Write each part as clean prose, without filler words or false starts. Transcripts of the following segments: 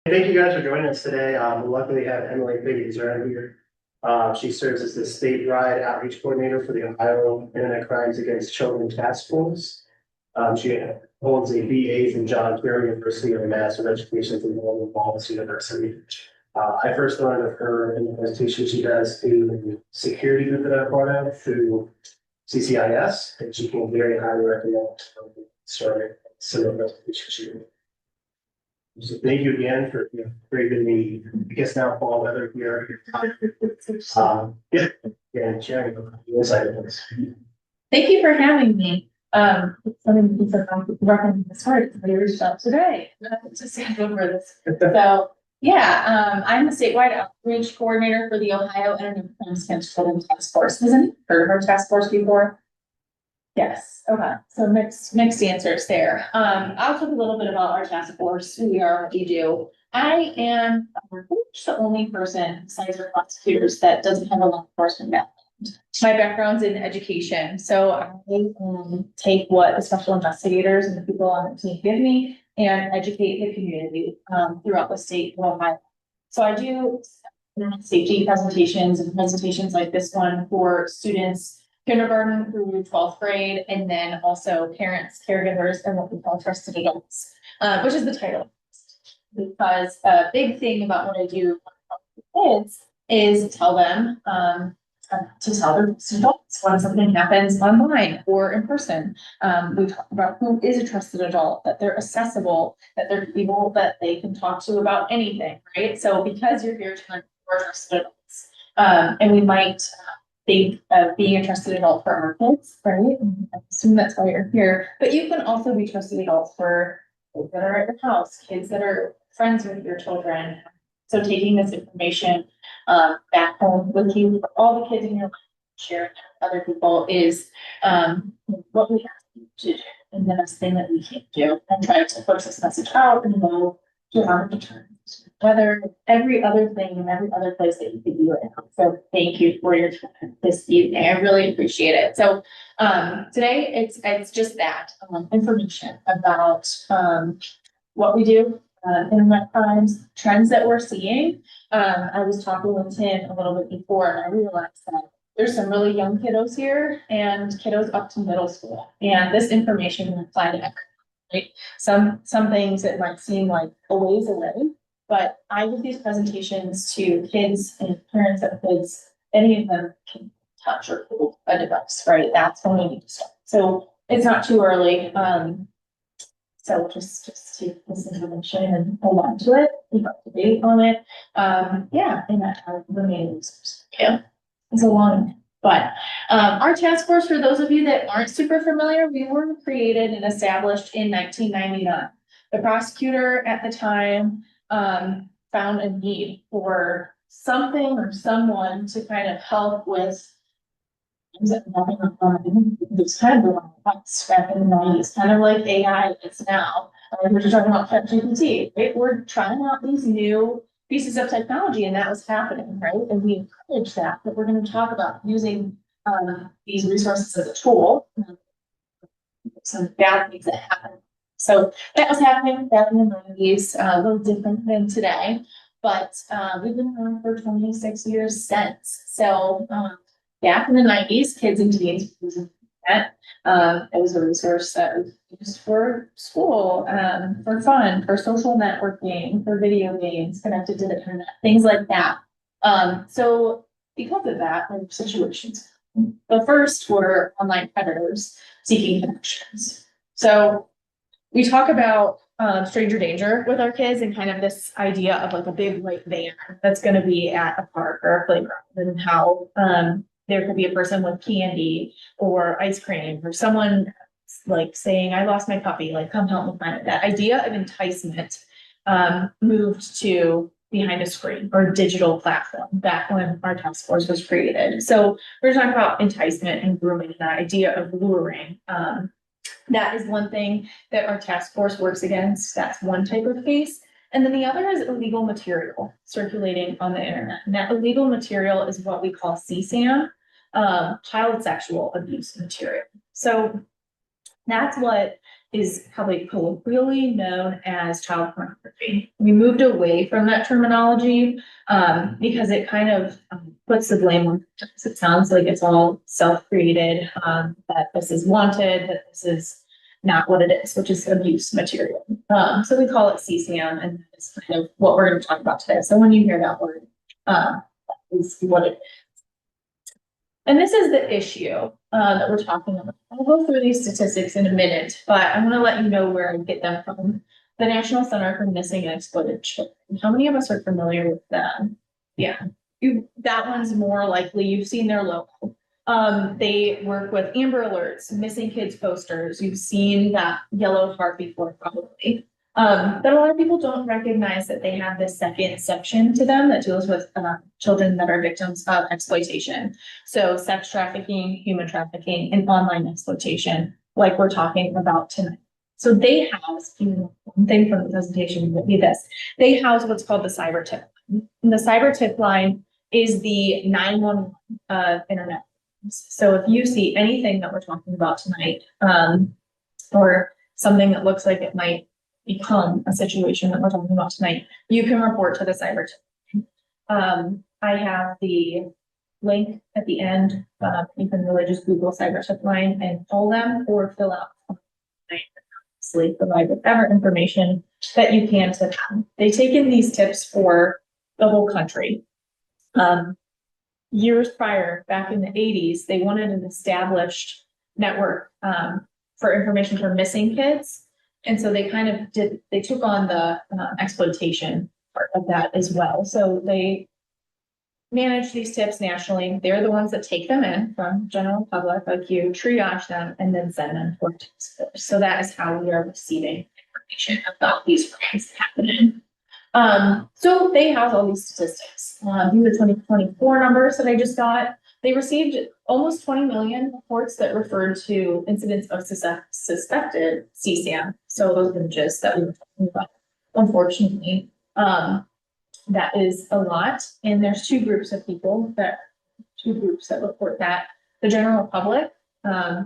Thank you guys for joining us today. We luckily have Emily Biggs-Zern here. She serves as the statewide outreach coordinator for the Ohio Internet Crimes Against Children Task Force. She holds a BA from John Muir University and a Master of Education from Northern Wallace University. I first learned of her in the presentation she does through the security group that I'm part of through CCIS, and she can very highly recommend starting similar presentation she did. So thank you again for bringing me, I guess now fall weather here. And sharing the insight of this. Thank you for having me. Something piece of recommend this hard because they reached out today to stand over this. So yeah, I'm the statewide outreach coordinator for the Ohio Internet Crimes Against Children Task Force. Has anyone heard of our task force before? Yes. Okay. So mixed answers there. I'll talk a little bit about our task force, who we are, what we do. I am the only person besides our prosecutors that doesn't have a law enforcement background. My background's in education, so I take what the special investigators and the people on the team give me and educate the community throughout the state of Ohio. So I do safety presentations and presentations like this one for students kindergarten through 12th grade, and then also parents, caregivers, and what we call trusted adults, which is the title. Because a big thing about what I do with kids is tell them to tell their adults when something happens online or in person. We talk about who is a trusted adult, that they're accessible, that they're people that they can talk to about anything, right? So because you're here to learn for trusted adults, and we might think of being a trusted adult for our kids, right? I assume that's why you're here, but you can also be trusted adults for kids that are at your house, kids that are friends with your children. So taking this information back home with you, for all the kids in your life, sharing with other people is what we have to do, and the best thing that we can do, and try to push this message out and go to our deterrent. Whether every other thing and every other place that you could do it. So thank you for your time this evening. I really appreciate it. So today it's just that information about what we do, internet crimes, trends that we're seeing. I was talking with Tim a little bit before, and I realized that there's some really young kiddos here and kiddos up to middle school, and this information will apply to everyone, right? Some things that might seem like a ways away. But I give these presentations to kids and parents of kids, any of them can touch or hold a device, right? That's when we need to start. So it's not too early. So just take this information and hold on to it, keep up to date on it. Yeah, and that remain resource. Yeah, it's a long, but our task force, for those of you that aren't super familiar, we were created and established in 1999. The prosecutor at the time found a need for something or someone to kind of help with it's kind of back in the 90s, kind of like AI is now. We're just talking about ChatGPT, right? We're trying out these new pieces of technology, and that was happening, right? And we encourage that we're going to talk about using these resources as a tool. Some bad things that happen. So that was happening back in the 90s, a little different than today, but we've been around for 26 years since. So back in the 90s, kids and teens were using that. It was a resource that was used for school, for fun, for social networking, for video games connected to the internet, things like that. So because of that, there were situations. The first were online predators seeking connections. So we talk about stranger danger with our kids and kind of this idea of like a big white van that's going to be at a park or a playground, and how there could be a person with candy or ice cream, or someone like saying, I lost my puppy, like come help me find it. That idea of enticement moved to behind a screen or digital platform back when our task force was created. So we're talking about enticement and grooming, that idea of luring. That is one thing that our task force works against. That's one type of case. And then the other is illegal material circulating on the internet. And that illegal material is what we call CSAM, child sexual abuse material. So That's what is probably colloquially known as child pornography. We moved away from that terminology because it kind of puts the blame on victims. It sounds like it's all self-created, that this is wanted, that this is not what it is, which is abuse material. So we call it CSAM, and that's kind of what we're going to talk about today. So when you hear that word, that is what it is. And this is the issue that we're talking about. I'll go through these statistics in a minute, but I want to let you know where I get them from. The National Center for Missing and Exploited Children. How many of us are familiar with them? Yeah, that one's more likely. You've seen their logo. They work with Amber Alerts, missing kids posters. You've seen that yellow heart before, probably. But a lot of people don't recognize that they have this second section to them that deals with children that are victims of exploitation. So sex trafficking, human trafficking, and online exploitation, like we're talking about tonight. So they house, one thing from the presentation would be this, they house what's called the cyber tip line. And the cyber tip line is the 911 internet. So if you see anything that we're talking about tonight, or something that looks like it might become a situation that we're talking about tonight, you can report to the cyber tip. I have the link at the end. You can really just Google cyber tip line and call them or fill out provide whatever information that you can to them. They take in these tips for the whole country. Years prior, back in the 80s, they wanted an established network for information for missing kids. And so they kind of they took on the exploitation part of that as well. So they manage these tips nationally. They're the ones that take them in from general public, like you, triage them, and then send them to our task force. So that is how we are receiving information about these crimes happening. So they have all these statistics. These are 2024 numbers that I just got. They received almost 20 million reports that referred to incidents of suspected CSAM. So those images that we were talking about, unfortunately, that is a lot. And there's two groups that report that. The general public,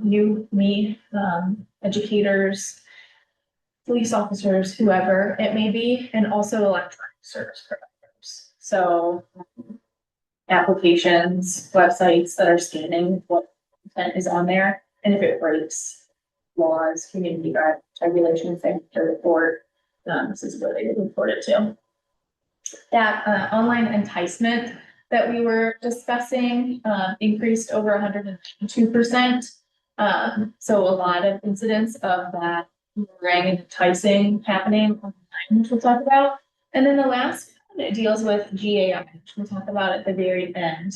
you, me, educators, police officers, whoever it may be, and also electronic service providers. So applications, websites that are scanning what content is on there, and if it breaks laws, community regulations, they have to report. This is where they report it to. That online enticement that we were discussing increased over 102%. So a lot of incidents of that boomerang and enticing happening online, which we'll talk about. And then the last one, it deals with GAI, which we'll talk about at the very end.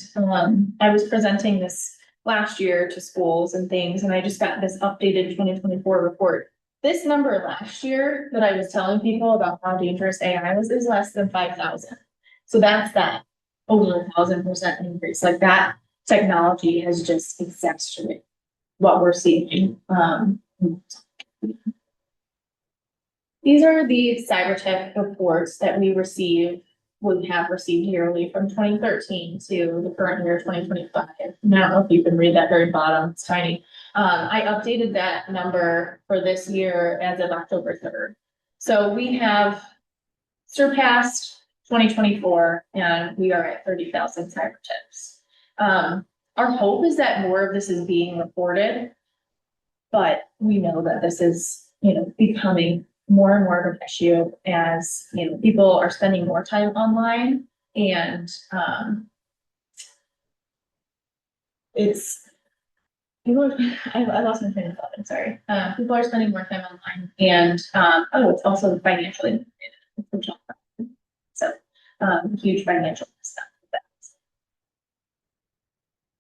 I was presenting this last year to schools and things, and I just got this updated 2024 report. This number last year that I was telling people about how dangerous AI was is less than 5,000. So that's that over 1,000% increase. Like that technology has just exacerbated what we're seeing. These are the cyber tech reports that we have received yearly from 2013 to the current year, 2025. I don't know if you can read that very bottom, it's tiny. I updated that number for this year as of October 3rd. So we have surpassed 2024 and we are at 30,000 cyber tips. Our hope is that more of this is being reported, but we know that this is, becoming more and more of an issue as, people are spending more time online and, I lost my train of thought, I'm sorry. People are spending more time online and, it's also financially motivated. So, huge financial stuff.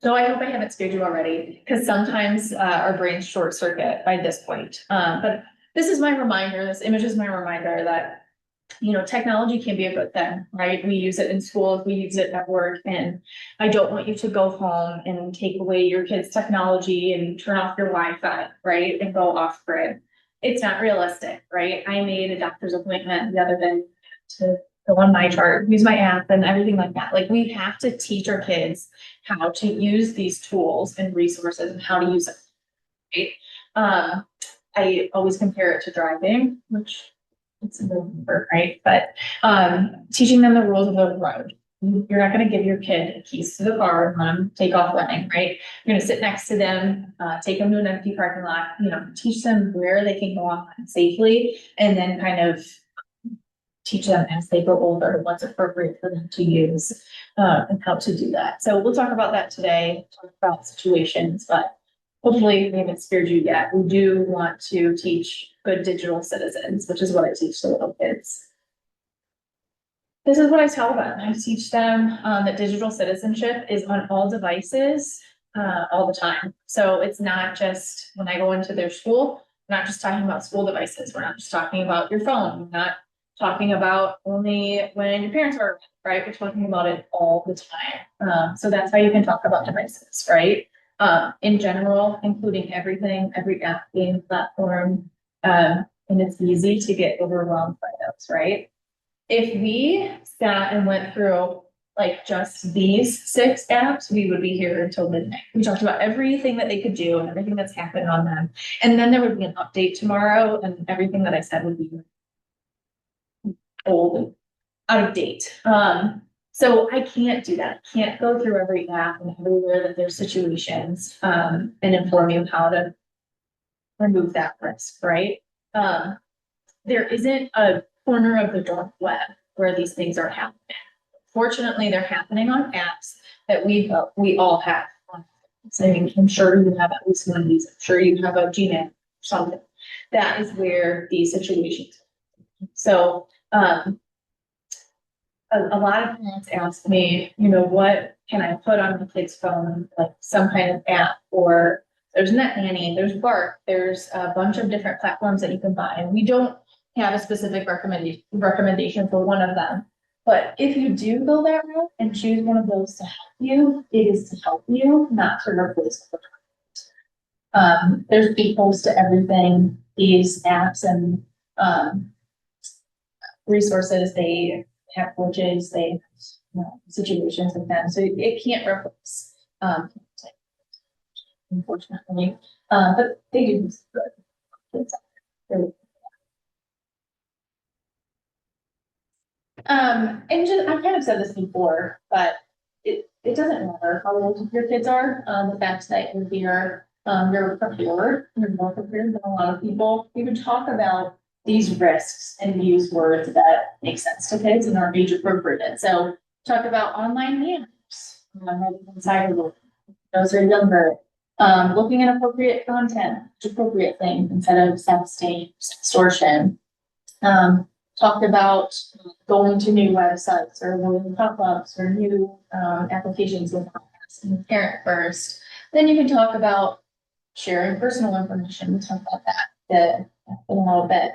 So I hope I haven't scared you already, because sometimes our brains short circuit by this point. But this is my reminder, this image is my reminder that, technology can be a good thing, right? We use it in schools, we use it at work, and I don't want you to go home and take away your kids' technology and turn off your Wi-Fi, right? And go off grid. It's not realistic, right? I made a doctor's appointment the other day to go on my chart, use my app and everything like that. Like we have to teach our kids how to use these tools and resources and how to use them, right? I always compare it to driving, which it's a little different, right? But teaching them the rules of the road. You're not going to give your kid keys to the car and let them take off running, right? You're going to sit next to them, take them to an empty parking lot, teach them where they can go off safely, and then kind of teach them as they grow older what's appropriate for them to use and how to do that. So we'll talk about that today, talk about situations, but hopefully we haven't scared you yet. We do want to teach good digital citizens, which is what I teach the little kids. This is what I tell them. I teach them that digital citizenship is on all devices all the time. So it's not just when I go into their school, we're not just talking about school devices. We're not just talking about your phone. We're not talking about only when your parents are, right? We're talking about it all the time. So that's how you can talk about devices, right? In general, including everything, every app, game, platform, and it's easy to get overwhelmed by those, right? If we sat and went through like just these 6 apps, we would be here until midnight. We talked about everything that they could do and everything that's happened on them. And then there would be an update tomorrow and everything that I said would be old and out of date. So I can't do that. I can't go through every app and everywhere that there's situations and inform you how to remove that risk, right? There isn't a corner of the dark web where these things are happening. Fortunately, they're happening on apps that we all have. So I'm sure you have at least one of these. I'm sure you have a Gmail or something. That is where these situations are. So a lot of parents ask me, what can I put on the kid's phone, like some kind of app, or there's Net Nanny, there's Bark, there's a bunch of different platforms that you can buy. And we don't have a specific recommendation for one of them. But if you do go that route and choose one of those to help you, it is to help you, not to replace the there's defaults to everything. These apps and resources, they have glitches, they have situations with them, so it can't replace. Unfortunately, but they do good. And just, I've kind of said this before, but it doesn't matter how old your kids are. The fact that you're here, you're prepared, you're more prepared than a lot of people. We would talk about these risks and use words that make sense to kids and are age appropriate. So talk about online manners, rather than cyberbullying. Those are younger. Looking at appropriate content, appropriate things instead of sexting, extortion. Talked about going to new websites or avoiding pop-ups or new applications with parent first. Then you can talk about sharing personal information. We'll talk about that in a little bit.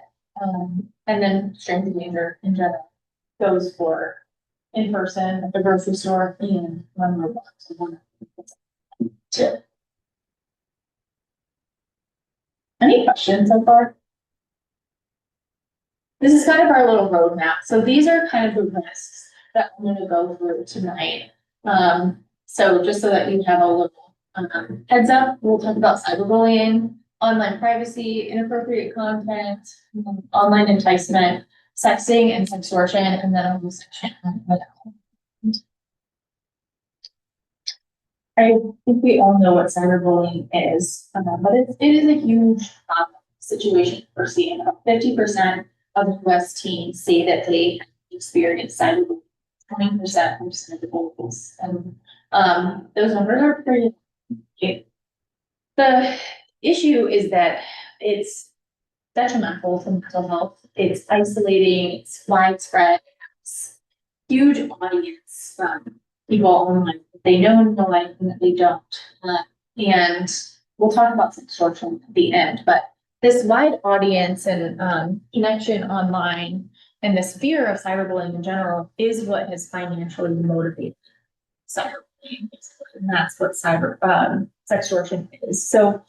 And then strength of danger in general goes for in person at the grocery store and one roadblocks. Tip. Any questions so far? This is kind of our little roadmap. So these are kind of the risks that I'm going to go through tonight. So just so that you have a little heads up, we'll talk about cyberbullying, online privacy, inappropriate content, online enticement, sexting and sextortion, and then a whole section on I think we all know what cyberbullying is, but it is a huge situation for seeing. About 50% of US teens say that they experience cyberbullying. 20% from cyberbullies, and those numbers are pretty. The issue is that it's detrimental to mental health. It's isolating. It's widespread. It's huge audience. People online, they know in real life and that they don't. And we'll talk about sextortion at the end, but this wide audience and connection online and this fear of cyberbullying in general is what has financially motivated cyberbullying. And that's what sextortion is. So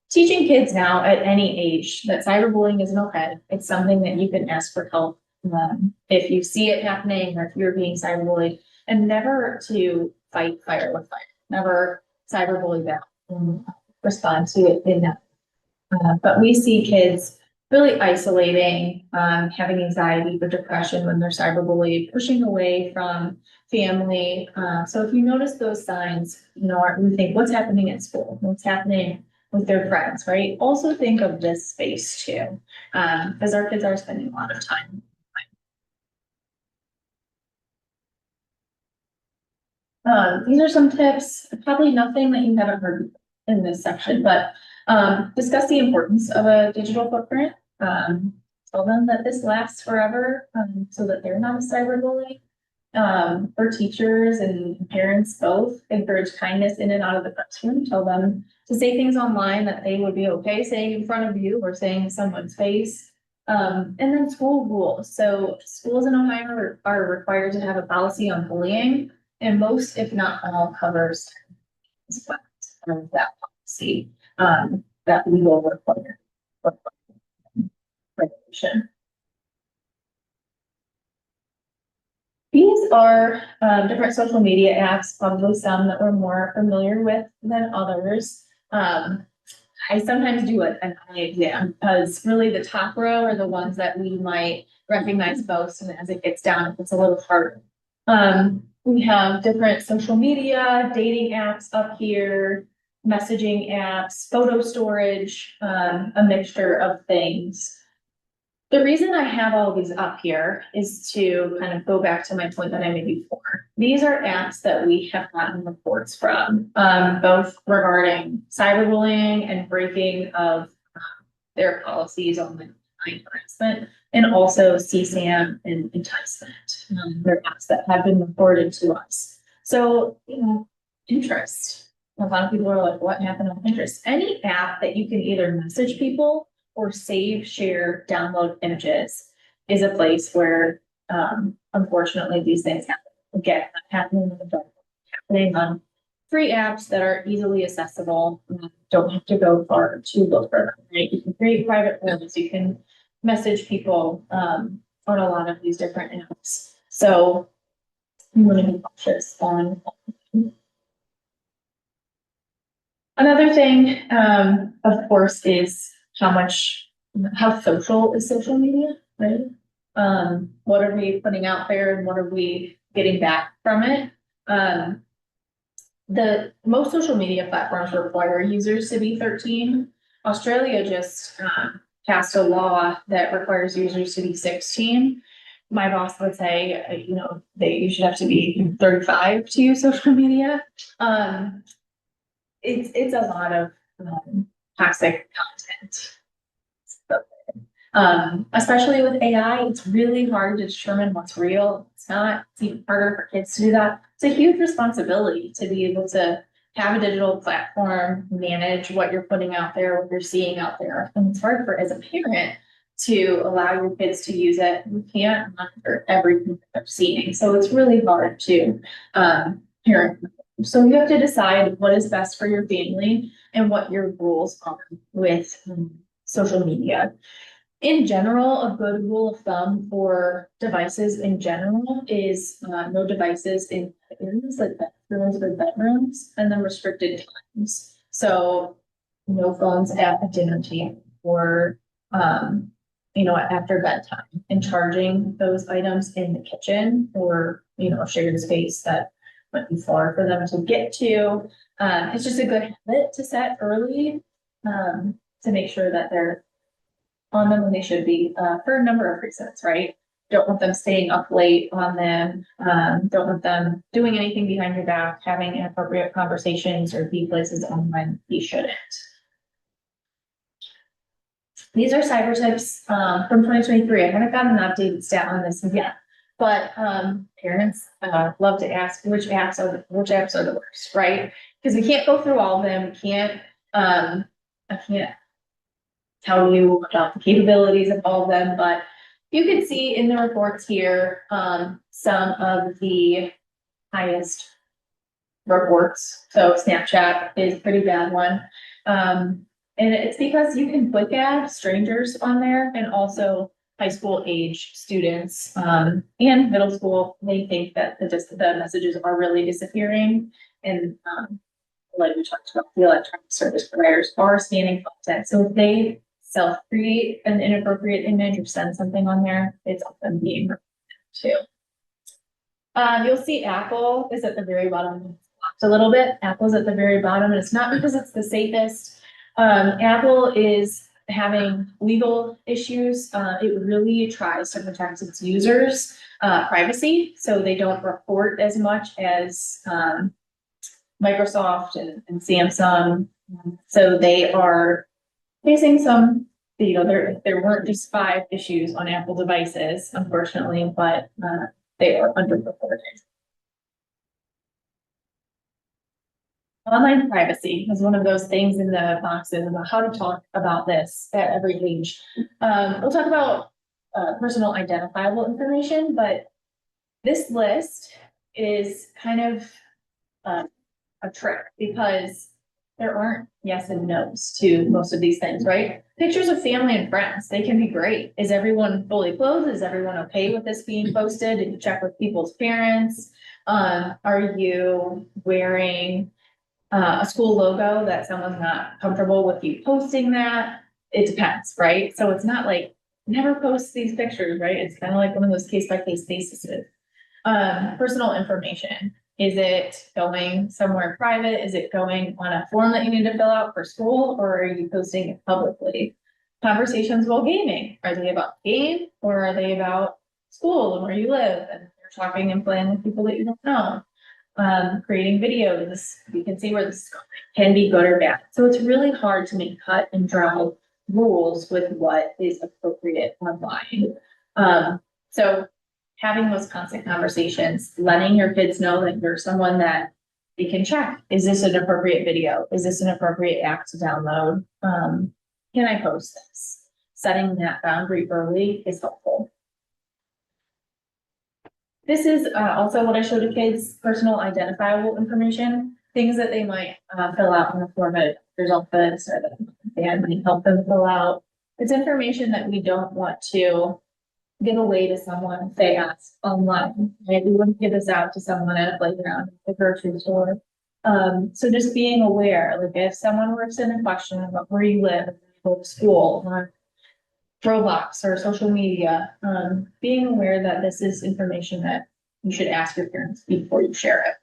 teaching kids now at any age that cyberbullying isn't okay. It's something that you can ask for help if you see it happening or if you're being cyberbullied, and never to fight fire with fire. Never cyberbully back and respond to it in that. But we see kids really isolating, having anxiety or depression when they're cyberbullied, pushing away from family. So if you notice those signs, we think what's happening at school, what's happening with their friends, right? Also think of this space too, because our kids are spending a lot of time. These are some tips, probably nothing that you haven't heard in this section, but discuss the importance of a digital footprint. Tell them that this lasts forever, so that they're not a cyberbully. For teachers and parents both, encourage kindness in and out of the classroom. Tell them to say things online that they would be okay saying in front of you or saying in someone's face. And then school rules. So schools in Ohio are required to have a policy on bullying, and most, if not all, covers of that policy, that legal regulation. These are different social media apps, probably some that we're more familiar with than others. I sometimes do an eye exam because really the top row are the ones that we might recognize most, and as it gets down, it's a little harder. We have different social media, dating apps up here, messaging apps, photo storage, a mixture of things. The reason I have all these up here is to kind of go back to my point that I made before. These are apps that we have gotten reports from, both regarding cyberbullying and breaking of their policies on the harassment, and also CSAM and enticement. They're apps that have been reported to us. So, Pinterest. A lot of people are like, what happened on Pinterest? Any app that you can either message people or save, share, download images is a place where, unfortunately, these things happen. Again, not happening in the dark, happening on free apps that are easily accessible. Don't have to go far to look for them, right? You can create private rooms, you can message people on a lot of these different apps. So you want to be cautious on. Another thing, of course, is how social is social media, right? What are we putting out there and what are we getting back from it? The most social media platforms require users to be 13. Australia just passed a law that requires users to be 16. My boss would say, you should have to be 35 to use social media. It's a lot of toxic content. Especially with AI, it's really hard to determine what's real. It's not. It's even harder for kids to do that. It's a huge responsibility to be able to have a digital platform, manage what you're putting out there, what you're seeing out there. And it's hard for, as a parent, to allow your kids to use it. You can't monitor everything that they're seeing. So it's really hard to parent. So you have to decide what is best for your family and what your rules are with social media. In general, a good rule of thumb for devices in general is no devices in areas like bathrooms or bedrooms, and then restricted times. So no phones at the dinner table or after bedtime, and charging those items in the kitchen or a shared space that might be far for them to get to. It's just a good habit to set early to make sure that they're on them when they should be, for a number of reasons, right? Don't want them staying up late on them. Don't want them doing anything behind your back, having inappropriate conversations or be places on when you shouldn't. These are cyber tips from 2023. I haven't got an updated stat on this yet, but parents love to ask which apps are the worst, right? Because we can't go through all of them. I can't tell you about the capabilities of all of them, but you can see in the reports here some of the highest reports. So Snapchat is a pretty bad one. And it's because you can click add strangers on there, and also high school age students and middle school. They think that the messages are really disappearing, and like we talked about, the electronic service providers are scanning content. So if they self-create an inappropriate image or send something on there, it's often being reported too. You'll see Apple is at the very bottom, a little bit. Apple's at the very bottom, and it's not because it's the safest. Apple is having legal issues. It really tries to protect its users' privacy, so they don't report as much as Microsoft and Samsung. So they are facing some, there weren't just 5 issues on Apple devices, unfortunately, but they are underreported. Online privacy is one of those things in the boxes about how to talk about this at every age. We'll talk about personal identifiable information, but this list is kind of a trick because there aren't yes and no's to most of these things, right? Pictures of family and friends, they can be great. Is everyone fully clothed? Is everyone okay with this being posted? Did you check with people's parents? Are you wearing a school logo that someone's not comfortable with you posting that? It depends, right? So it's not like never post these pictures, right? It's kind of like one of those case by case basis. Personal information. Is it going somewhere private? Is it going on a form that you need to fill out for school, or are you posting it publicly? Conversations while gaming. Are they about game, or are they about school and where you live, and you're talking and playing with people that you don't know? Creating videos, you can see where this can be good or bad. So it's really hard to make cut and dry rules with what is appropriate online. So having those constant conversations, letting your kids know that you're someone that they can check. Is this an appropriate video? Is this an appropriate app to download? Can I post this? Setting that boundary early is helpful. This is also what I show to kids, personal identifiable information, things that they might fill out in the form of there's office or that they might help them fill out. It's information that we don't want to give away to someone if they ask online, right? We wouldn't give this out to someone at a playground, at the grocery store. So just being aware, like if someone were to send a question about where you live, go to school, or Roblox or social media, being aware that this is information that you should ask your parents before you share it.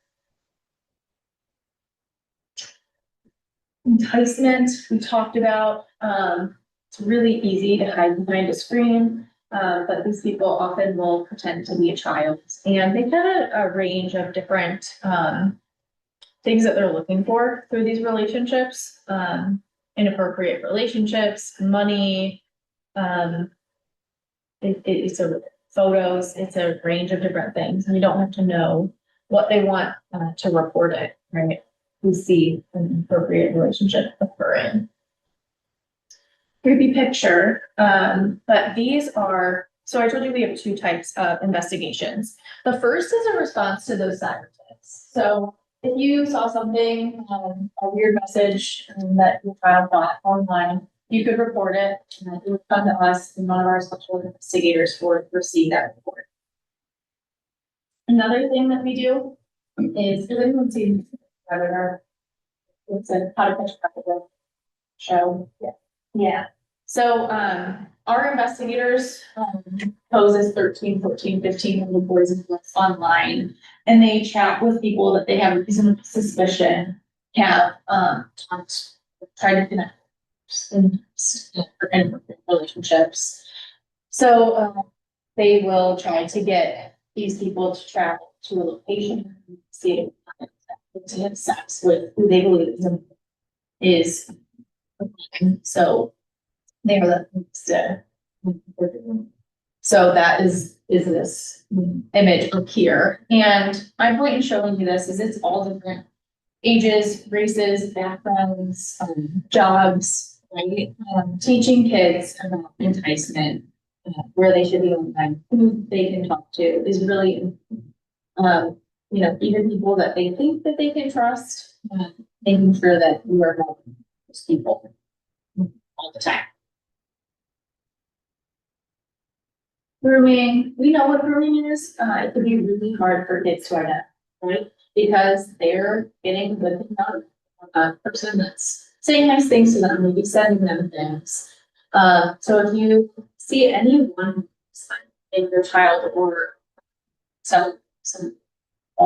Enticement, we talked about, it's really easy to hide behind a screen. But these people often will pretend to be a child, and they've got a range of different things that they're looking for through these relationships, inappropriate relationships, money, it's a photos, it's a range of different things, and you don't have to know what they want to report it, right? We see an appropriate relationship occurring. Creepy picture, but these are, so I told you we have 2 types of investigations. The first is a response to those cyber tips. So if you saw something, a weird message that your child got online, you could report it, and it would come to us, and one of our special investigators would receive that report. Another thing that we do is, does anyone see the webinar? It's a how to catch a predator show. Yeah. So, our investigators, poses 13, 14, 15 little boys and girls online, and they chat with people that they have reasonable suspicion have, tried to connect in relationships. So, they will try to get these people to travel to a location, see if to have sex with who they believe is. So they are the so that is this image up here. And my point in showing you this is it's all different ages, races, backgrounds, jobs, right? Teaching kids about enticement, where they should be online, who they can talk to is really, even people that they think that they can trust, making sure that you are helping those people all the time. Grooming, we know what grooming is. It can be really hard for kids to identify, right? Because they're getting good enough a person that's saying nice things to them, maybe sending them things. So if you see any one sign in your child or some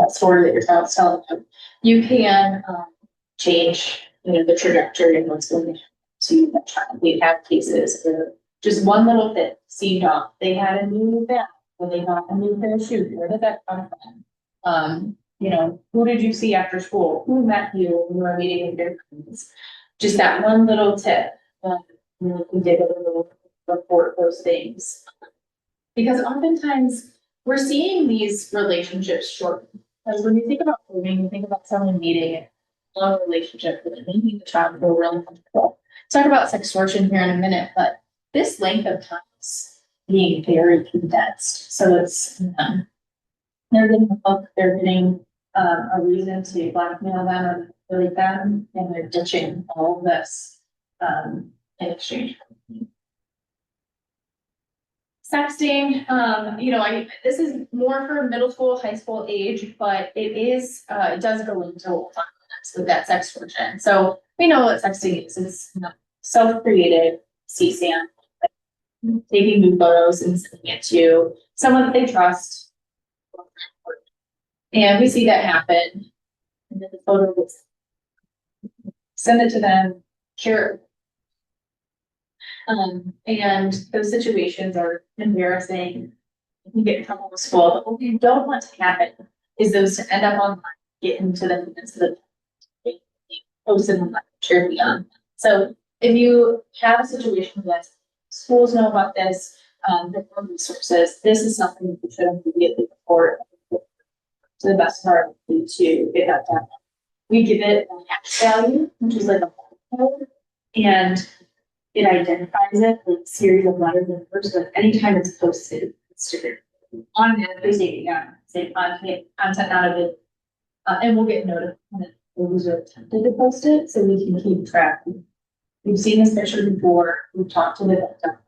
story that your child's telling them, you can change, the trajectory of what's going to that child. We've had cases where just one little bit seemed off. They had a new bag, or they got a new pair of shoes. Where did that come from? Who did you see after school? Who met you when you were meeting with your friends? Just that one little tip. We did a little report those things. Because oftentimes we're seeing these relationships shorten. Because when you think about grooming, you think about someone meeting a long relationship with making the child feel really comfortable. Talk about sextortion here in a minute, but this length of time is being very condensed. So it's they're getting a hook, they're getting a reason to blackmail them or manipulate them, and they're ditching all of this in exchange. Sexting, this is more for middle school, high school age, but it does go into with that sextortion. So we know what sexting is. It's self-created CSAM, taking new photos and sending it to someone that they trust. And we see that happen. And then the photo gets send it to them, share it. And those situations are embarrassing. You get in trouble with school, but what you don't want to happen is those to end up online, get into the posted and shared beyond. So if you have a situation that schools know about this, there are resources, this is something that you should immediately report to the best of our ability to get that done. We give it a hash value, which is like a code, and it identifies it with a series of letters and numbers, but anytime it's posted, it's automatically taken down, say content out of it, and we'll get notified when the user attempted to post it, so we can keep track. We've seen this picture before, we've talked to the victim.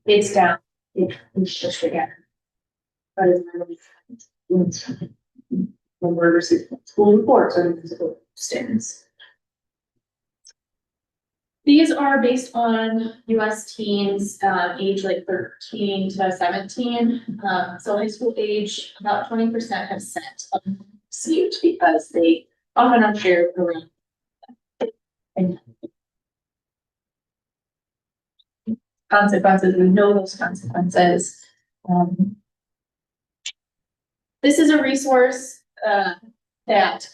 It's down, it's just again. But it's really when we're receiving school reports or physical stands. These are based on US teens, age like 13 to 17. So high school age, about 20% have sent received because they often are shared around. And consequences, we know those consequences. This is a resource that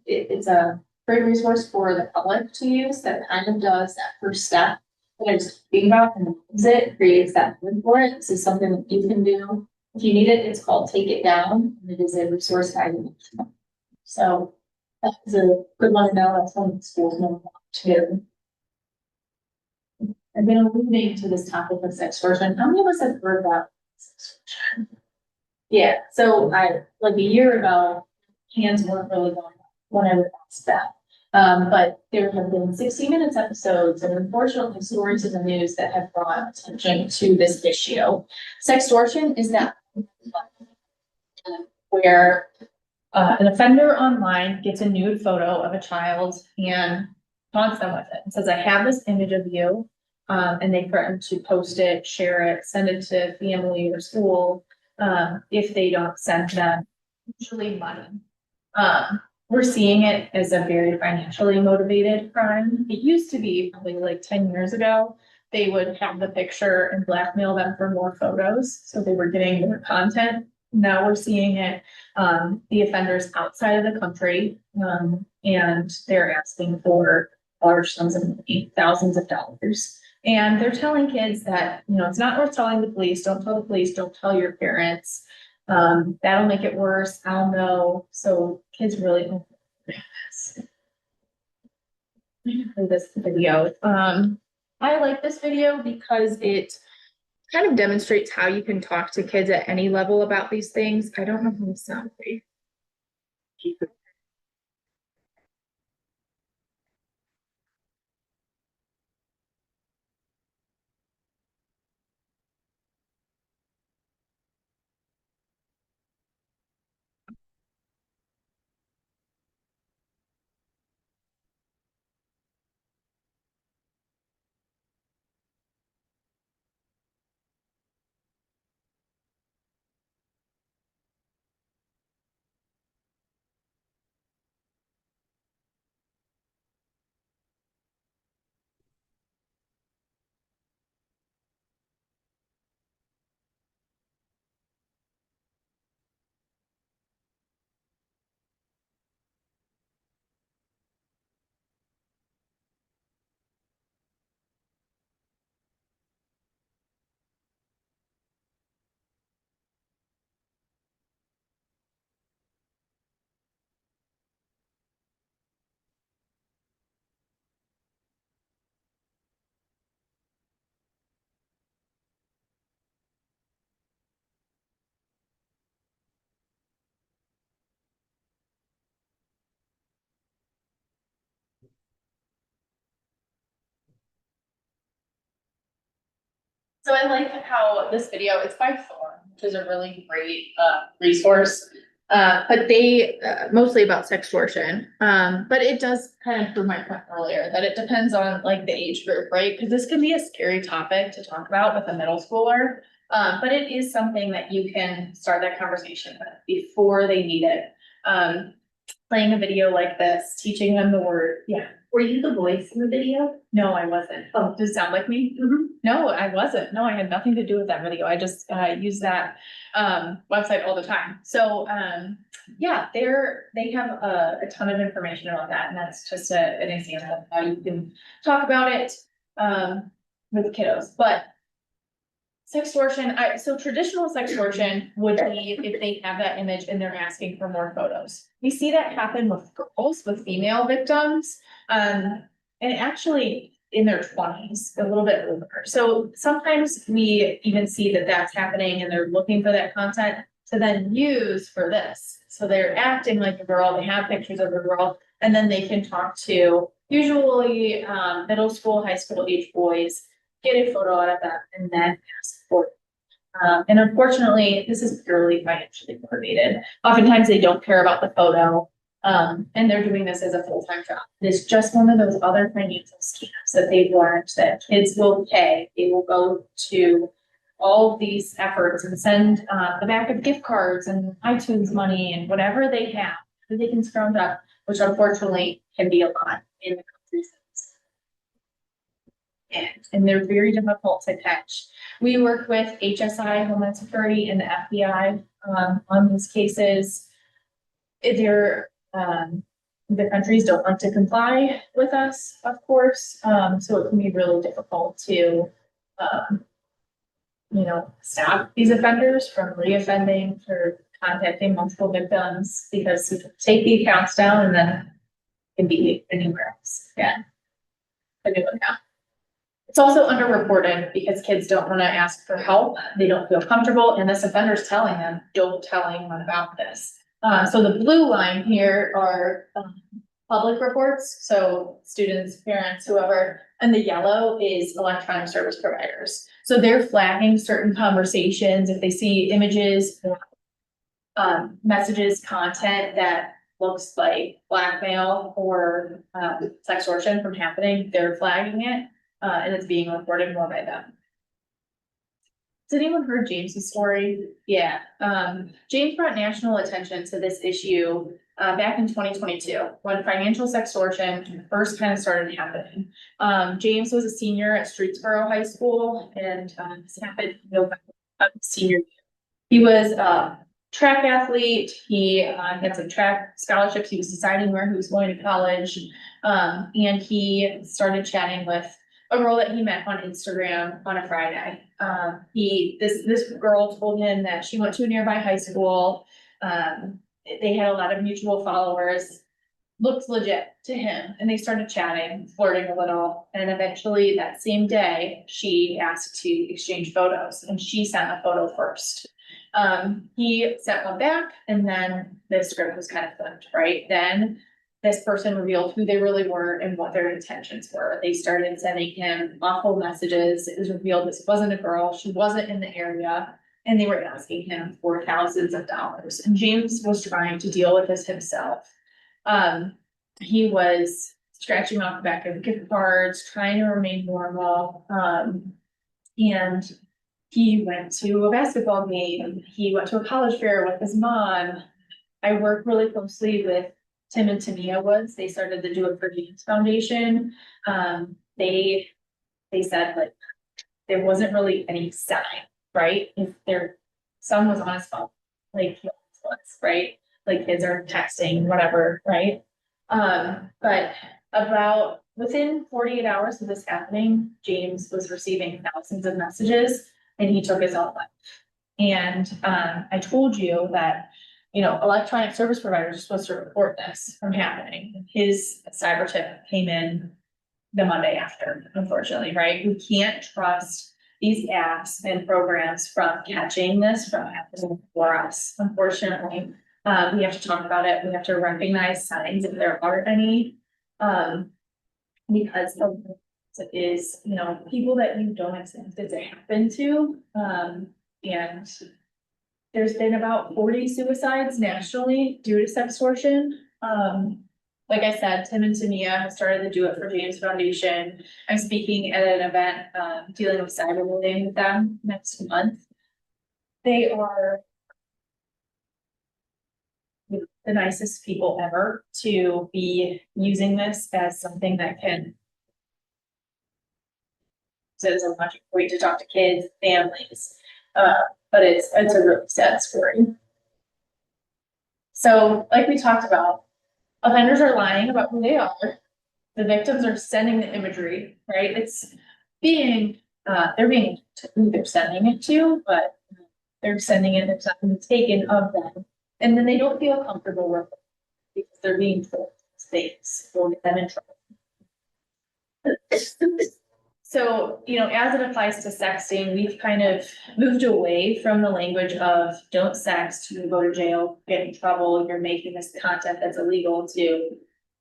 it's a great resource for the public to use that kind of does that first step that I was speaking about and creates that word for it. This is something that you can do. If you need it, it's called Take It Down, and it is a resource guide. So that's a good one to know. That's one of the schools know too. I've been alluding to this topic of sextortion. How many of us have heard about sextortion? Yeah, so like a year ago, hands weren't really going up when I was asked that. But there have been 60 Minutes episodes and unfortunately stories in the news that have brought attention to this issue. Sextortion is that where an offender online gets a nude photo of a child and taunts them with it and says, I have this image of you, and they threaten to post it, share it, send it to family or school if they don't send them usually money. We're seeing it as a very financially motivated crime. It used to be probably like 10 years ago, they would have the picture and blackmail them for more photos. So they were getting more content. Now we're seeing it, the offenders outside of the country, and they're asking for large sums of money, thousands of dollars. And they're telling kids that, it's not worth telling the police. Don't tell the police, don't tell your parents. That'll make it worse. I'll know. So kids really don't this video. I like this video because it kind of demonstrates how you can talk to kids at any level about these things. I don't know how to sound. So I like how this video, it's by Thorn, which is a really great resource. But they mostly about sextortion. But it does kind of prove my point earlier that it depends on like the age group, right? Because this can be a scary topic to talk about with a middle schooler. But it is something that you can start that conversation with before they need it. Playing a video like this, teaching them the word, yeah. Were you the voice in the video? No, I wasn't. Oh, does it sound like me? No, I wasn't. No, I had nothing to do with that video. I just use that website all the time. So yeah, they have a ton of information about that, and that's just an example of how you can talk about it with kiddos. But sextortion, so traditional sextortion would be if they have that image and they're asking for more photos. We see that happen with girls, with female victims, and actually in their 20s, a little bit older. So sometimes we even see that that's happening and they're looking for that content to then use for this. So they're acting like a girl, they have pictures of a girl, and then they can talk to usually middle school, high school age boys, get a photo out of that, and then ask for it. And unfortunately, this is purely financially motivated. Oftentimes they don't care about the photo, and they're doing this as a full-time job. It's just one of those other financial scams that they've learned that kids will pay. They will go to all of these efforts and send the back of gift cards and iTunes money and whatever they have that they can scrounge up, which unfortunately can be a lot in the country's. And they're very difficult to catch. We work with HSI, Homeland Security, and the FBI on these cases. The countries don't want to comply with us, of course, so it can be really difficult to, stop these offenders from reoffending or contacting multiple victims because we take the accounts down and then it can be anywhere else. Yeah. A new account. It's also underreported because kids don't want to ask for help. They don't feel comfortable, and this offender's telling them, don't tell anyone about this. So the blue line here are public reports, so students, parents, whoever, and the yellow is electronic service providers. So they're flagging certain conversations if they see images, messages, content that looks like blackmail or sextortion from happening, they're flagging it. And it's being reported more by them. Has anyone heard James's story? Yeah. James brought national attention to this issue back in 2022 when financial sextortion first kind of started happening. James was a senior at Streetsboro High School, and this happened in November of senior year. He was a track athlete. He had some track scholarships. He was deciding where he was going to college, and he started chatting with a girl that he met on Instagram on a Friday. This girl told him that she went to a nearby high school. They had a lot of mutual followers, looked legit to him, and they started chatting, flirting a little. And eventually that same day, she asked to exchange photos, and she sent a photo first. He sent one back, and then the script was kind of flipped, right? Then this person revealed who they really were and what their intentions were. They started sending him awful messages. It was revealed this wasn't a girl, she wasn't in the area, and they were asking him for thousands of dollars. And James was trying to deal with this himself. He was scratching off the back of gift cards, trying to remain normal. And he went to a basketball game. He went to a college fair with his mom. I work really closely with Tim and Tania Woods. They started the Do It For James Foundation. They said like there wasn't really any sign, right? If their son was on his phone, like he always was, right? Like kids are texting, whatever, right? But about within 48 hours of this happening, James was receiving thousands of messages and he took his own life. And I told you that electronic service providers are supposed to report this from happening. His cyber tip came in the Monday after, unfortunately, right? We can't trust these apps and programs from catching this from happening for us. Unfortunately, we have to talk about it. We have to recognize signs if there are any, because is, you know, people that you don't expect it to happen to, and there's been about 40 suicides nationally due to sextortion. Like I said, Tim and Tamia have started the Do It for James Foundation. I'm speaking at an event, dealing with cyberbullying with them next month. They are the nicest people ever to be using this as something that can. So it's a much great to talk to kids, families, but it's a really sad story. So, like we talked about, offenders are lying about who they are. The victims are sending the imagery, right? It's being, they're being to who they're sending it to, but they're sending it, there's something taken of them. And then they don't feel comfortable with it because they're being told things will get them in trouble. So, you know, as it applies to sexting, we've kind of moved away from the language of don't sext, you go to jail, get in trouble, you're making this content that's illegal to, you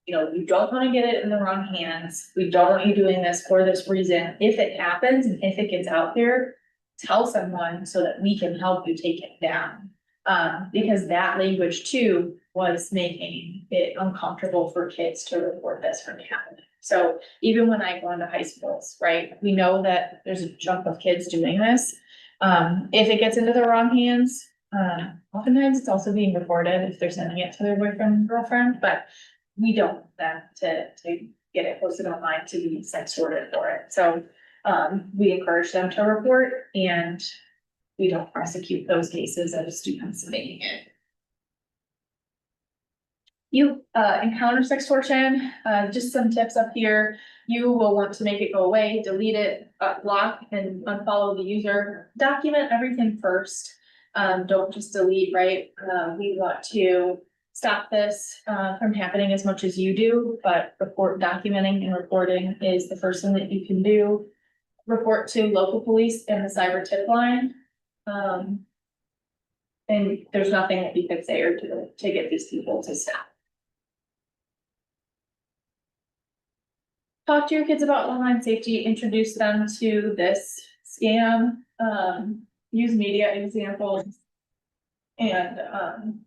know, you don't want to get it in the wrong hands. We don't want you doing this for this reason. If it happens and if it gets out there, tell someone so that we can help you take it down. Because that language too was making it uncomfortable for kids to report this from happening. So even when I go into high schools, right, we know that there's a chunk of kids doing this. If it gets into the wrong hands, oftentimes it's also being reported if they're sending it to their boyfriend and girlfriend, but we don't want them to get it posted online to be sex sorted for it. So we encourage them to report, and we don't prosecute those cases of students making it. You encounter sextortion, just some tips up here. You will want to make it go away, delete it, block and unfollow the user. Document everything first. Don't just delete, right? We want to stop this from happening as much as you do, but documenting and reporting is the first thing that you can do. Report to local police and the cyber tip line. And there's nothing that you could say or do to get these people to stop. Talk to your kids about online safety, introduce them to this scam, use media examples. And,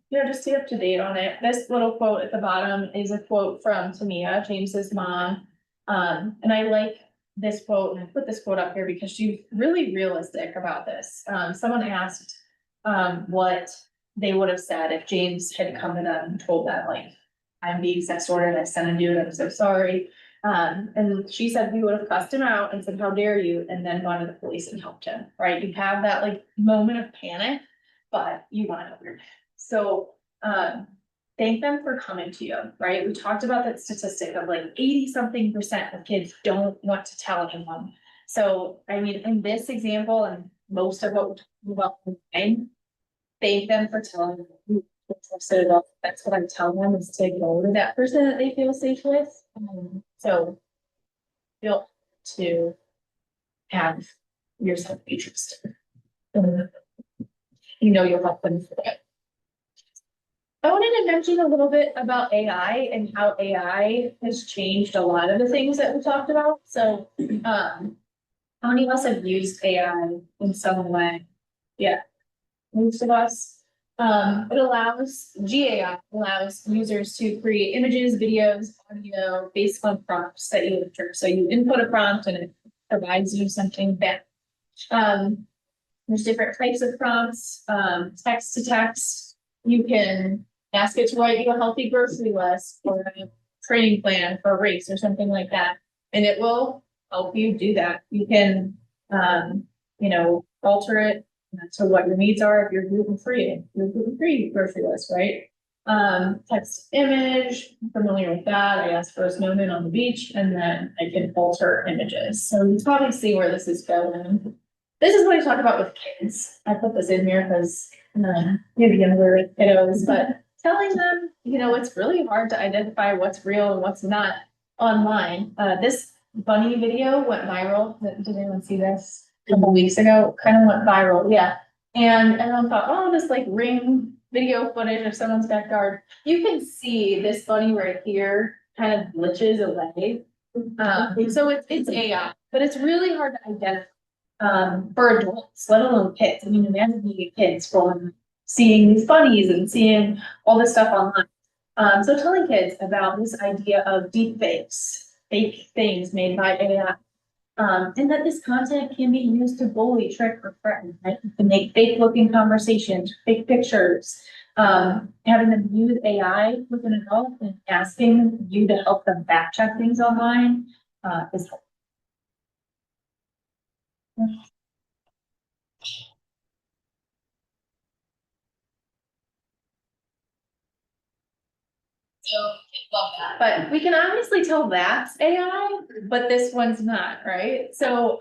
you know, just stay up to date on it. This little quote at the bottom is a quote from Tamia, James's mom. And I like this quote, and I put this quote up here because she's really realistic about this. Someone asked, what they would have said if James had come to them and told them, like, I'm being sex ordered, I sent a dude, I'm so sorry. And she said we would have cussed him out and said, how dare you, and then gone to the police and helped him, right? You have that like moment of panic, but you want to help your kid. So thank them for coming to you, right? We talked about that statistic of like 80-something% of kids don't want to tell anyone. So I mean, in this example and most of what we're talking about, thank them for telling them. So that's what I'm telling them, is to go to that person that they feel safe with. So feel to have your self-interest. You know, you'll help them through it. I wanted to mention a little bit about AI and how AI has changed a lot of the things that we talked about. So, how many of us have used AI in some way? Yeah, most of us. It allows, GAI allows users to create images, videos, audio based on prompts that you enter. So you input a prompt and it provides you something back. There's different types of prompts, text to text. You can ask it to write you a healthy grocery list or a training plan for a race or something like that. And it will help you do that. You can, you know, alter it to what your needs are. If you're gluten-free grocery list, right? Text image, I'm familiar with that. I asked for a snowman on the beach, and then I can alter images. So you probably see where this is going. This is what I talk about with kids. I put this in here because maybe younger kiddos, but telling them, you know, it's really hard to identify what's real and what's not online. This bunny video went viral. Did anyone see this? A couple weeks ago, kind of went viral, yeah. And everyone thought, oh, this like ring video footage of someone's backyard. You can see this bunny right here kind of glitches away. So it's AI, but it's really hard to identify for adults, let alone kids. I mean, imagine being kids from seeing these bunnies and seeing all this stuff online. So telling kids about this idea of deep fakes, fake things made by AI. And that this content can be used to bully, trick, or threaten, right? To make fake looking conversations, fake pictures. Having them use AI with an adult and asking you to help them fact check things online, is helpful. So, love that. But we can obviously tell that's AI, but this one's not, right? So,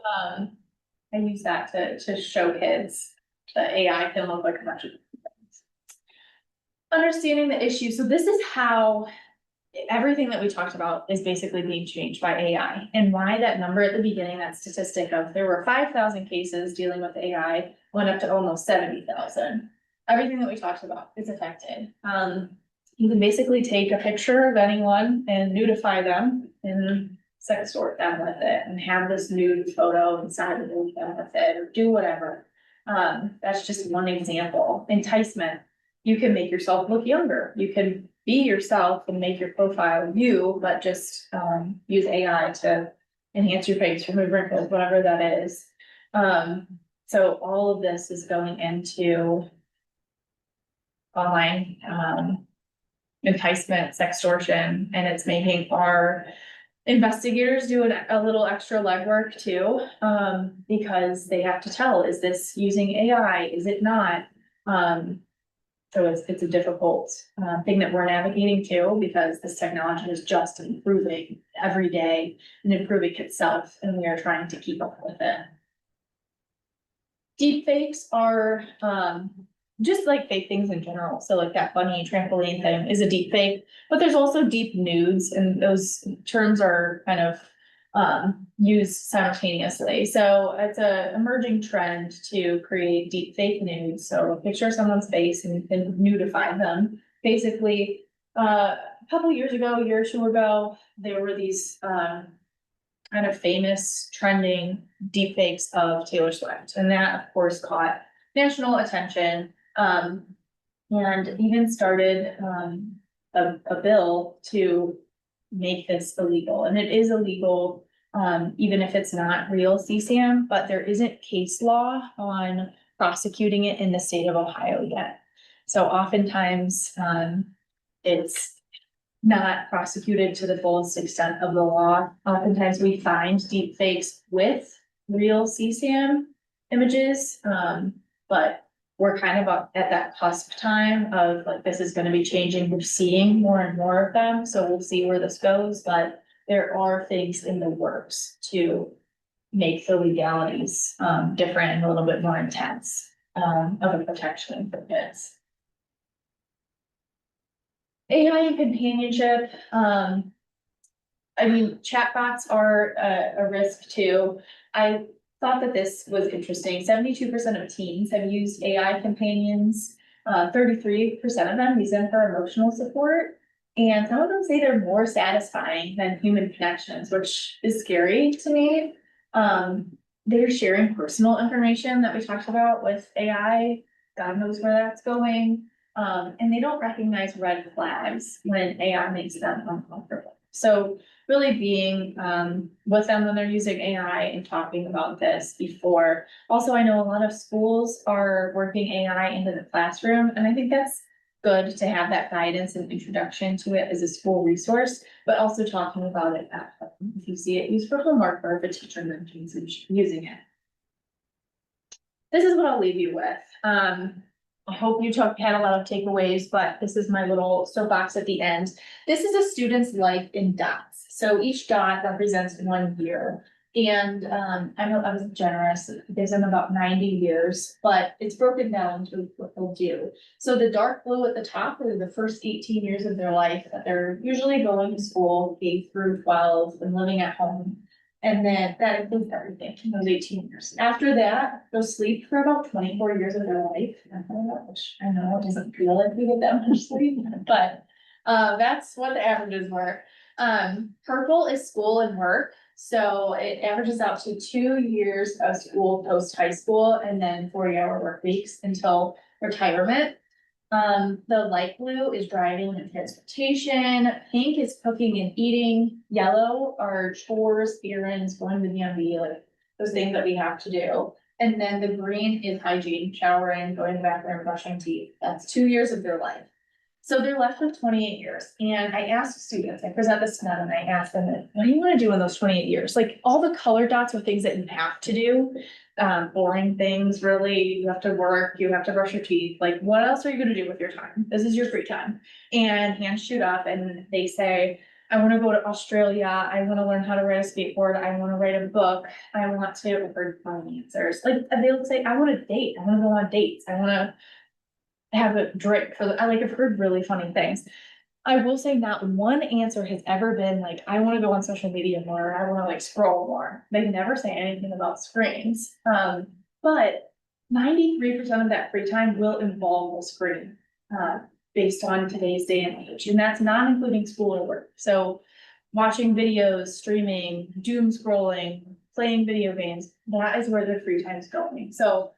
I use that to show kids that AI can look like a bunch of different things. Understanding the issue. So this is how everything that we talked about is basically being changed by AI, and why that number at the beginning, that statistic of there were 5,000 cases dealing with AI, went up to almost 70,000. Everything that we talked about is affected. You can basically take a picture of anyone and nudify them and sextort them with it and have this nude photo inside of them with it, or do whatever. That's just one example. Enticement. You can make yourself look younger. You can be yourself and make your profile you, but just use AI to enhance your face, remove wrinkles, whatever that is. So all of this is going into online enticement, sextortion, and it's making our investigators do a little extra legwork too, because they have to tell, is this using AI? Is it not? So it's a difficult thing that we're navigating too, because this technology is just improving every day and improving itself, and we are trying to keep up with it. Deep fakes are just like fake things in general. So like that bunny trampoline thing is a deep fake, but there's also deep nudes, and those terms are kind of used simultaneously. So it's a emerging trend to create deep fake nudes. So a picture of someone's face and nudify them. Basically, a couple years ago, a year or two ago, there were these kind of famous trending deep fakes of Taylor Swift. And that of course caught national attention, and even started a bill to make this illegal. And it is illegal, even if it's not real CSAM, but there isn't case law on prosecuting it in the state of Ohio yet. So oftentimes, it's not prosecuted to the fullest extent of the law. Oftentimes we find deep fakes with real CSAM images, but we're kind of at that cusp time of like, this is gonna be changing. We're seeing more and more of them, so we'll see where this goes, but there are things in the works to make the legalities different and a little bit more intense of a protection for kids. AI and companionship, I mean, chatbots are a risk too. I thought that this was interesting. 72% of teens have used AI companions. 33% of them use them for emotional support. And some of them say they're more satisfying than human connections, which is scary to me. They're sharing personal information that we talked about with AI. God knows where that's going. And they don't recognize red flags when AI makes them uncomfortable. So really being with them when they're using AI and talking about this before. Also, I know a lot of schools are working AI into the classroom, and I think that's good to have that guidance and introduction to it as a school resource, but also talking about it at home. If you see it used for homework, or if a teacher mentions using it. This is what I'll leave you with. I hope you had a lot of takeaways, but this is my little soapbox at the end. This is a student's life in dots. So each dot represents 1 year. And I know I was generous, it gives them about 90 years, but it's broken down to what they'll do. So the dark blue at the top are the first 18 years of their life that they're usually going to school, K through 12, and living at home. And then that includes everything in those 18 years. After that, they'll sleep for about 24 years of their life. Which I know it doesn't feel like we get that much sleep, but that's what the averages were. Purple is school and work, so it averages out to 2 years of school post high school and then 40-hour work weeks until retirement. The light blue is driving and transportation, pink is cooking and eating, yellow are chores, errands, going to the DMV, like those things that we have to do. And then the green is hygiene, showering, going to the bathroom, brushing teeth. That's 2 years of their life. So they're left with 28 years. And I asked students, I present this to them and I asked them, what do you want to do in those 28 years? Like all the color dots are things that you have to do. Boring things, really, you have to work, you have to brush your teeth. Like, what else are you gonna do with your time? This is your free time. And hands shoot up and they say, I wanna go to Australia, I wanna learn how to ride a skateboard, I wanna write a book, I want to, I've heard funny answers. Like, they'll say, I wanna date, I wanna go on dates, I wanna have a drink for the, I've heard really funny things. I will say not one answer has ever been like, I wanna go on social media more, I wanna like scroll more. They never say anything about screens. But 93% of that free time will involve a screen, based on today's day and age, and that's not including school or work. So watching videos, streaming, doom scrolling, playing video games, that is where the free time is going. So,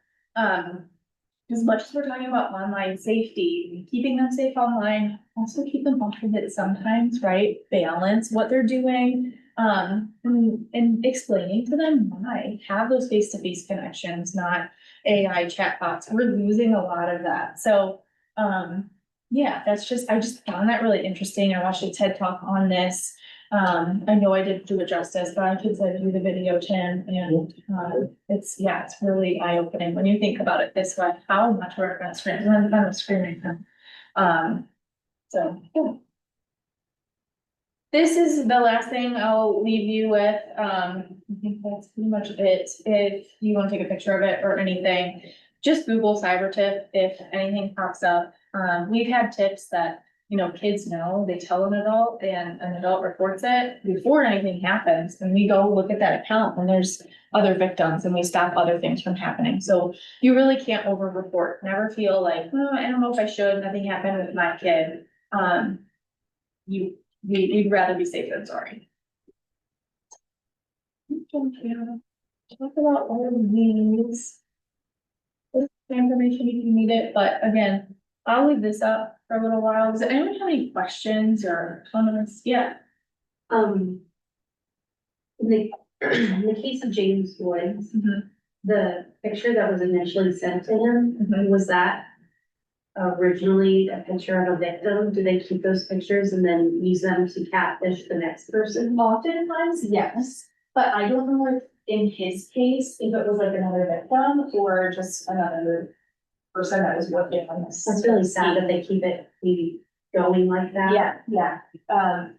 as much as we're talking about online safety, keeping them safe online, also keep them off of it sometimes, right? Balance what they're doing, and explaining to them why. Have those face-to-face connections, not AI chatbots. We're losing a lot of that. So, yeah, I just found that really interesting. I watched a TED Talk on this. I know I didn't do it justice, but I could send you the video, Tim, and, it's really eye-opening when you think about it this way, how much we're gonna screen, I'm screaming. So, yeah. This is the last thing I'll leave you with, I think that's pretty much it, if you wanna take a picture of it or anything, just Google cyber tip if anything pops up. We've had tips that, you know, kids know, they tell an adult and an adult reports it before anything happens. And we go look at that account and there's other victims and we stop other things from happening. So you really can't over report. Never feel like, oh, I don't know if I should, nothing happened with my kid. You'd rather be safe than sorry. Talk about all of these. This information if you need it, but again, I'll leave this up for a little while. Does anyone have any questions or comments? Yeah. In the case of James Woods, the picture that was initially sent to him, was that originally a picture of a victim? Do they keep those pictures and then use them to catfish the next person? Oftentimes, yes, but I don't know if in his case, if it was like another victim or just another person that was working on this. That's really sad that they keep it maybe going like that. Yeah. Kind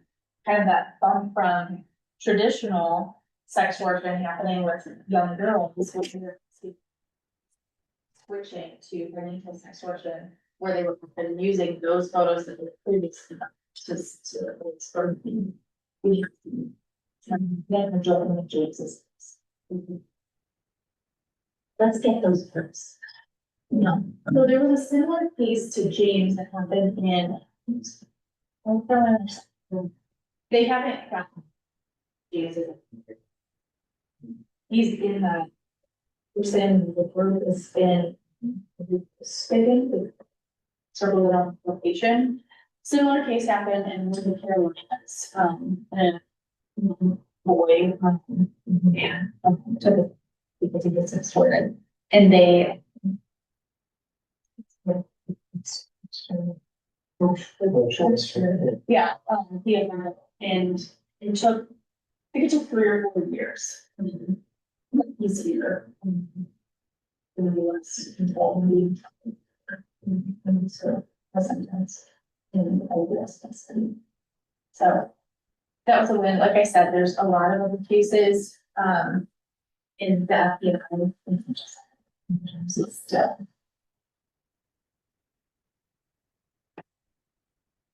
of that bump from traditional sex work and happening with young girls, which are switching to prenatal sex work, where they were using those photos that were previously just to sort of be. Then the joy of James's. Let's get those first. No, so there was a similar case to James that happened in. They haven't got. James is. He's in the. Person, the word is in. Spinning. Circle it on location. Similar case happened in the Carolinas, and. Boy, and took it because he was extorted, and they. Yeah, he had, and it took, I think it took 3 or 4 years. Easier. In the US, involved. And so, a sentence in the US. So. That was a win. Like I said, there's a lot of other cases, in that, you know,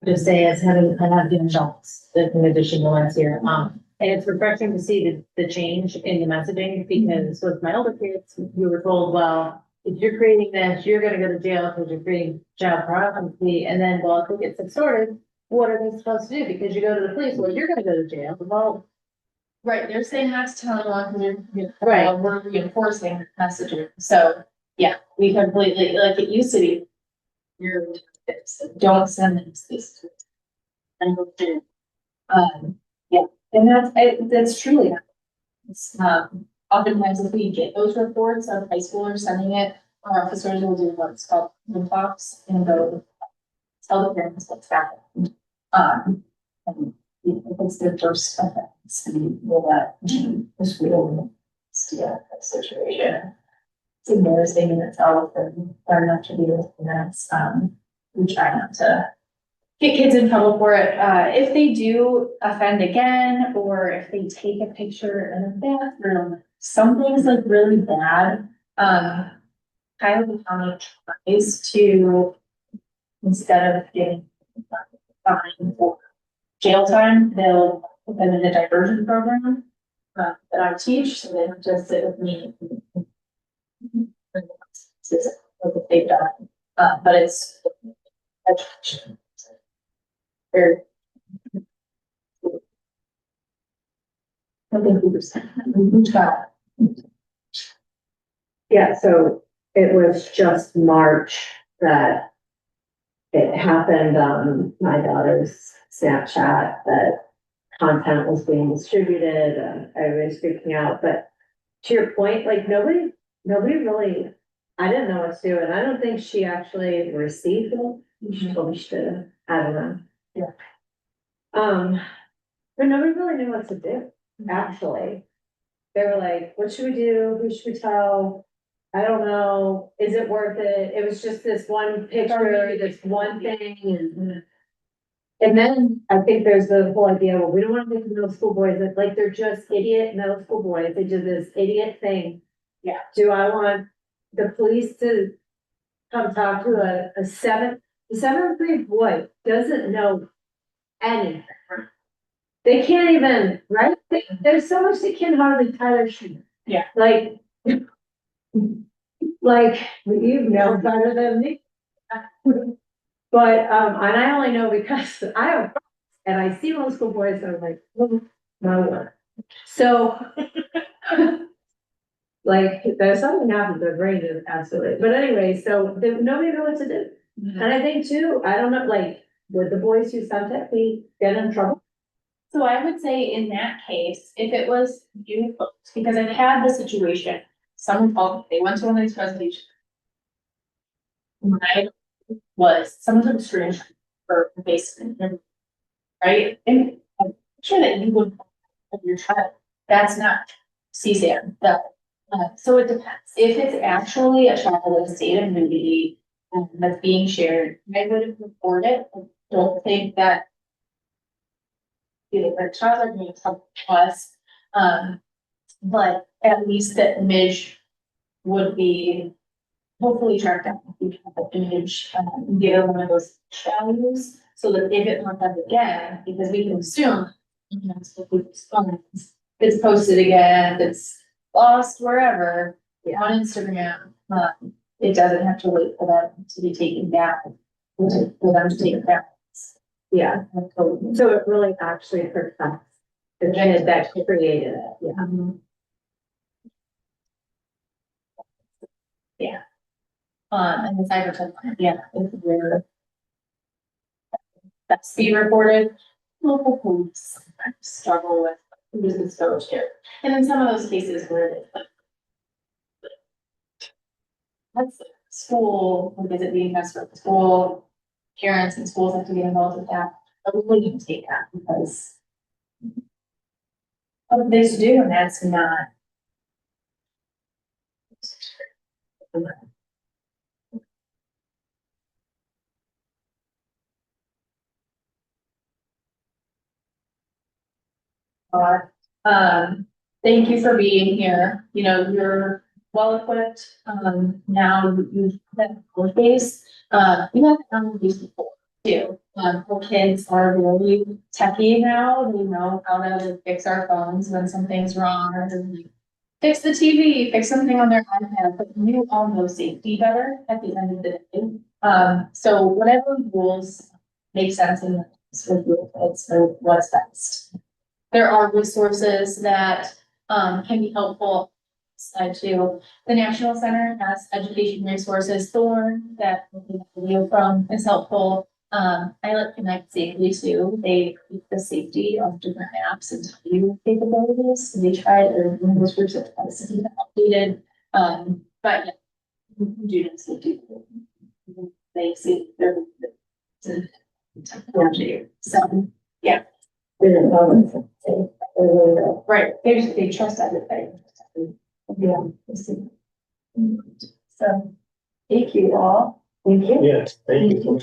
Just say as having, I have given adults, in addition to ones here, and it's refreshing to see the change in the messaging, because with my older kids, we were told, well, if you're creating this, you're gonna go to jail because you're creating child pornography, and then, well, if it gets extorted, what are they supposed to do? Because you go to the police, well, you're gonna go to jail. Well, Right, they're saying not to tell anyone, because Right. we're reinforcing messaging, so, yeah, we completely, like, it used to be. You're, don't send this. And we'll do. Yeah, and that's truly. It's, oftentimes if we get those reports of high schoolers sending it, our officers will do what's called the talks and go tell the parents what's happened. And, you know, if it's their first offense, and will that this real situation. It's embarrassing in itself and learn not to be with parents. We try not to get kids in trouble for it. If they do offend again, or if they take a picture in a bathroom, something's like really bad. Cuyahoga County tries to, instead of getting fined for jail time, they'll put them in a diversion program that I teach, so they don't just sit with me. This is what they've done, but it's education. Very. I think we try. Yeah, so it was just March that it happened on my daughter's Snapchat that content was being distributed and everybody was freaking out, but to your point, like nobody really, I didn't know what to do, and I don't think she actually received it. She told me she did, I don't know. Yeah. But nobody really knew what to do, actually. They were like, what should we do? Who should we tell? I don't know. Is it worth it? It was just this one picture, this one thing. And then I think there's the whole idea, well, we don't want to make the middle school boys, like they're just idiot middle school boys. They do this idiot thing. Yeah. Do I want the police to come talk to a seventh grade boy doesn't know anything? They can't even, right? There's so much they can hardly tie their shoe. Yeah. Like you know better than me. But, and I only know because I have, and I see middle school boys, and I'm like, oh, my word. So, like, there's something happens, their brain is absolutely, but anyway, so nobody knew what to do. And I think too, I don't know, like, would the boys who sent it be get in trouble? So I would say in that case, if it was you folks, because I've had the situation, someone called, they went to one of these presentations. Mine was, someone took a screenshot for the basement, right? And I'm sure that you would, of your child, that's not CSAM, so it depends. If it's actually a child with a state of nudity that's being shared, I would report it. I don't think that their child are being come to us, but at least the image would be hopefully tracked down. If you have the image, give it one of those values, so that if it comes up again, because we can assume, you know, it's with people's phones, it's posted again, it's lost wherever, on Instagram, it doesn't have to wait for them to be taken down, for them to take it down. Yeah, so it really actually protects the kid that created it, yeah. Yeah. And the cyber plan, yeah, if we're. That's being reported, local police struggle with who's exposed here. And in some of those cases where it's like. That's school, what is it being messed with school, parents and schools have to get involved with that, but we wouldn't take that because. Of this to do, and that's not. Thank you for being here. You know, you're well equipped. Now you've had a base. You have done these before too. Our kids are really techy now. They know how to fix our phones when something's wrong, or like, fix the TV, fix something on their iPad, but you all know safety better at the end of the day. So whatever rules make sense in with your kids and what's best. There are resources that can be helpful. Side to the National Center has education resources. Thorn that we have a video from is helpful. I like Connect Safely too. They keep the safety of different apps and tell you capabilities. They try to those groups that try to see them updated. But yeah, students will do. They see their technology. So Didn't know it's- right, they trust everything. Yeah. So thank you all. Thank you. Yes, thank you.